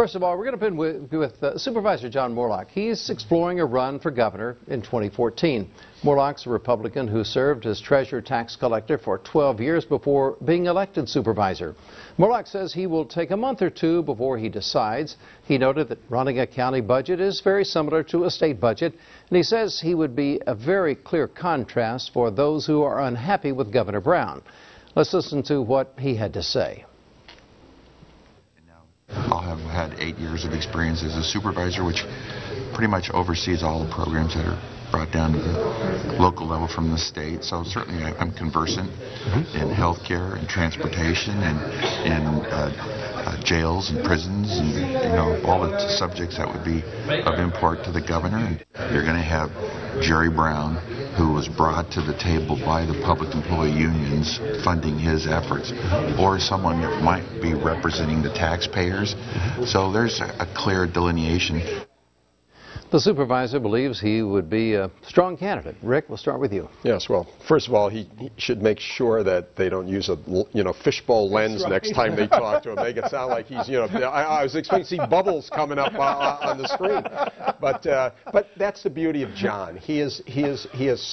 First of all, we're going to begin with Supervisor John Moorlach. He's exploring a run for governor in 2014. Moorlach's a Republican who served as treasurer tax collector for 12 years before being elected supervisor. Moorlach says he will take a month or two before he decides. He noted that running a county budget is very similar to a state budget, and he says he would be a very clear contrast for those who are unhappy with Governor Brown. Let's listen to what he had to say. I'll have had 8 years of experience as a supervisor, which pretty much oversees all the programs that are brought down to the local level from the state. So certainly I'm conversant in healthcare and transportation and in jails and prisons and, you know, all the subjects that would be of import to the governor. And you're going to have Jerry Brown, who was brought to the table by the public employee unions funding his efforts, or someone that might be representing the taxpayers. So there's a clear delineation. The supervisor believes he would be a strong candidate. Rick, we'll start with you. Yes, well, first of all, he should make sure that they don't use a fishbowl lens next time they talk to him. Make it sound like he's, I was expecting to see bubbles coming up on the screen. But that's the beauty of John. He is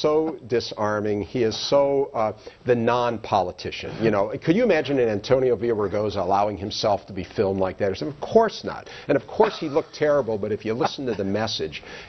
so disarming. He is so the non-politician. Could you imagine an Antonio Villaraigosa allowing himself to be filmed like that? Of course not. And of course he looked terrible. But if you listen to the message,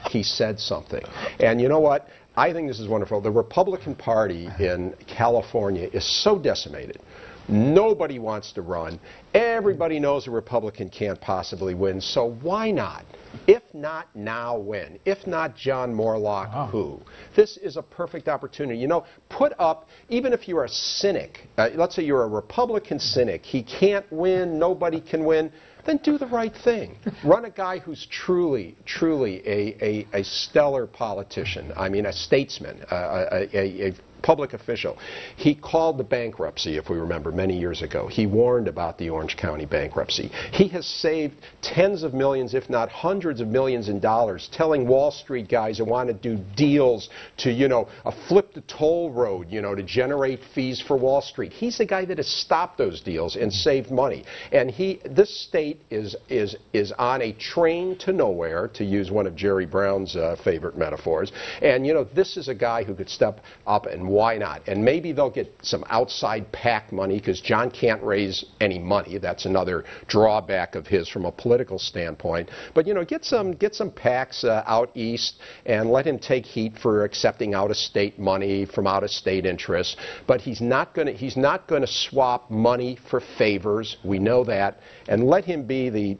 he said something. And you know what? I think this is wonderful. The Republican Party in California is so decimated. Nobody wants to run. Everybody knows a Republican can't possibly win. So why not? If not now, when? If not John Moorlach, who? This is a perfect opportunity. Put up, even if you're a cynic, let's say you're a Republican cynic, he can't win, nobody can win, then do the right thing. Run a guy who's truly a stellar politician. I mean, a statesman, a public official. He called the bankruptcy, if we remember, many years ago. He warned about the Orange County bankruptcy. He has saved tens of millions, if not hundreds of millions in dollars, telling Wall Street guys who want to do deals to, flip the toll road, to generate fees for Wall Street. He's the guy that has stopped those deals and saved money. And this state is on a train to nowhere, to use one of Jerry Brown's favorite metaphors. And, this is a guy who could step up, and why not? And maybe they'll get some outside PAC money, because John can't raise any money. That's another drawback of his from a political standpoint. But get some PACs out east and let him take heat for accepting out-of-state money from out-of-state interests. But he's not going to swap money for favors. We know that. And let him be the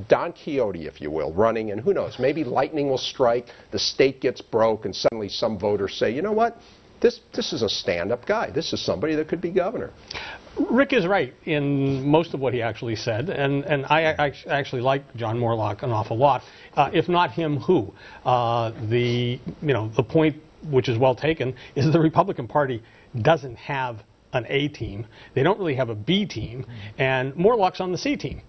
Don Quixote, if you will, running, and who knows, maybe lightning will strike, the state gets broke, and suddenly some voters say, you know what? This is a stand-up guy. This is somebody that could be governor. Rick is right in most of what he actually said, and I actually like John Moorlach an awful lot. If not him, who? The point, which is well taken, is the Republican Party doesn't have an A team. They don't really have a B team, and Moorlach's on the C team,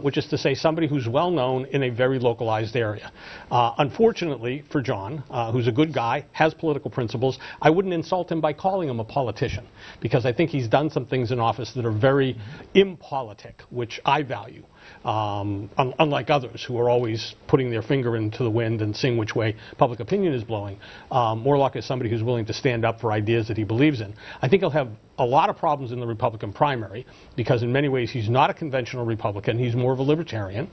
which is to say somebody who's well known in a very localized area. Unfortunately for John, who's a good guy, has political principles, I wouldn't insult him by calling him a politician, because I think he's done some things in office that are very impolitic, which I value. Unlike others who are always putting their finger into the wind and seeing which way public opinion is blowing. Moorlach is somebody who's willing to stand up for ideas that he believes in. I think he'll have a lot of problems in the Republican primary, because in many ways he's not a conventional Republican. He's more of a libertarian.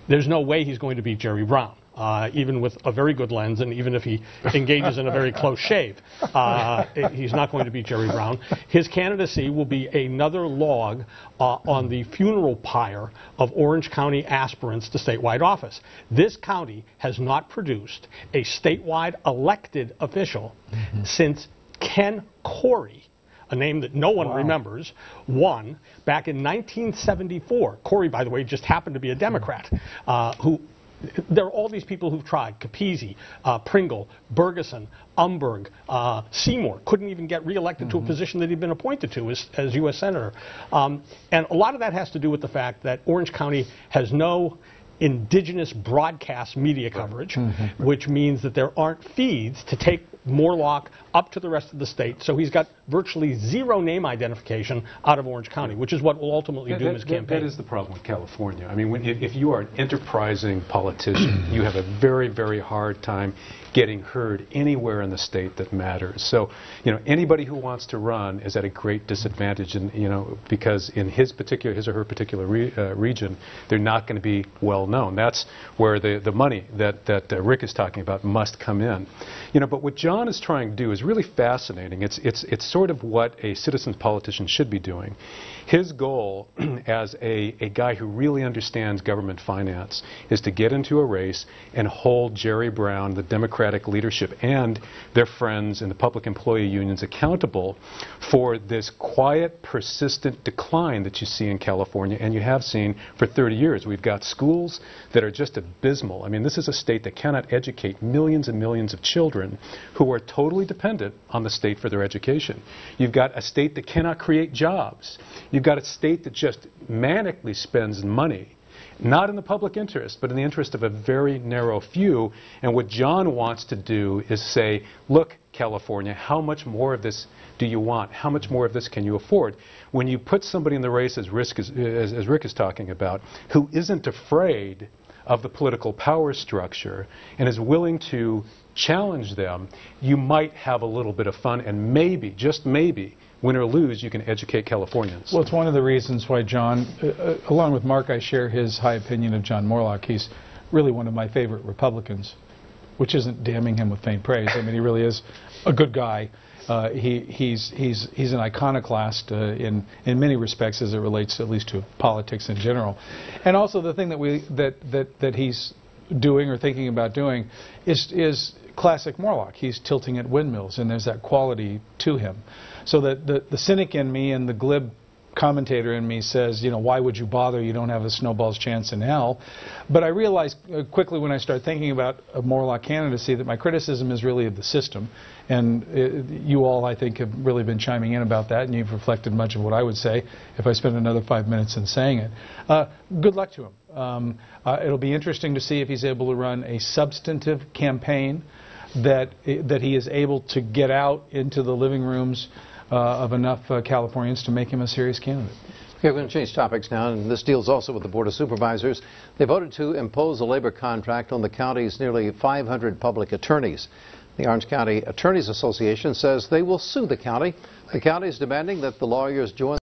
There's no way he's going to beat Jerry Brown. Even with a very good lens, and even if he engages in a very close shave, he's not going to beat Jerry Brown. His candidacy will be another log on the funeral pyre of Orange County aspirants to statewide office. This county has not produced a statewide elected official since Ken Corey, a name that no one remembers, won back in 1974. Corey, by the way, just happened to be a Democrat, there are all these people who've tried. Capizzi, Pringle, Bergeson, Umberg, Seymour couldn't even get reelected to a position that he'd been appointed to as U.S. Senator. And a lot of that has to do with the fact that Orange County has no indigenous broadcast media coverage, which means that there aren't feeds to take Moorlach up to the rest of the state. So he's got virtually zero name identification out of Orange County, which is what will ultimately doom his campaign. That is the problem with California. I mean, if you are an enterprising politician, you have a very, very hard time getting heard anywhere in the state that matters. So, anybody who wants to run is at a great disadvantage, and because in his or her particular region, they're not going to be well known. That's where the money that Rick is talking about must come in. But what John is trying to do is really fascinating. It's sort of what a citizen politician should be doing. His goal as a guy who really understands government finance is to get into a race and hold Jerry Brown, the Democratic leadership, and their friends in the public employee unions accountable for this quiet, persistent decline that you see in California, and you have seen for 30 years. We've got schools that are just abysmal. I mean, this is a state that cannot educate millions and millions of children who are totally dependent on the state for their education. You've got a state that cannot create jobs. You've got a state that just manically spends money, not in the public interest, but in the interest of a very narrow few. And what John wants to do is say, look, California, how much more of this do you want? How much more of this can you afford? When you put somebody in the race, as Rick is talking about, who isn't afraid of the political power structure and is willing to challenge them, you might have a little bit of fun, and maybe, just maybe, win or lose, you can educate Californians. Well, it's one of the reasons why John, along with Mark, I share his high opinion of John Moorlach. He's really one of my favorite Republicans, which isn't damning him with faint praise. I mean, he really is a good guy. He's an iconoclast in many respects as it relates at least to politics in general. And also the thing that he's doing or thinking about doing is classic Moorlach. He's tilting at windmills, and there's that quality to him. So that the cynic in me and the glib commentator in me says, why would you bother? You don't have a snowball's chance in hell. But I realized quickly when I started thinking about a Moorlach candidacy that my criticism is really of the system. And you all, I think, have really been chiming in about that, and you've reflected much of what I would say if I spend another 5 minutes in saying it. Good luck to him. It'll be interesting to see if he's able to run a substantive campaign that he is able to get out into the living rooms of enough Californians to make him a serious candidate. Okay, we're going to change topics now, and this deals also with the Board of Supervisors. They voted to impose a labor contract on the county's nearly 500 public attorneys. The Orange County Attorneys Association says they will sue the county. The county is demanding that the lawyers join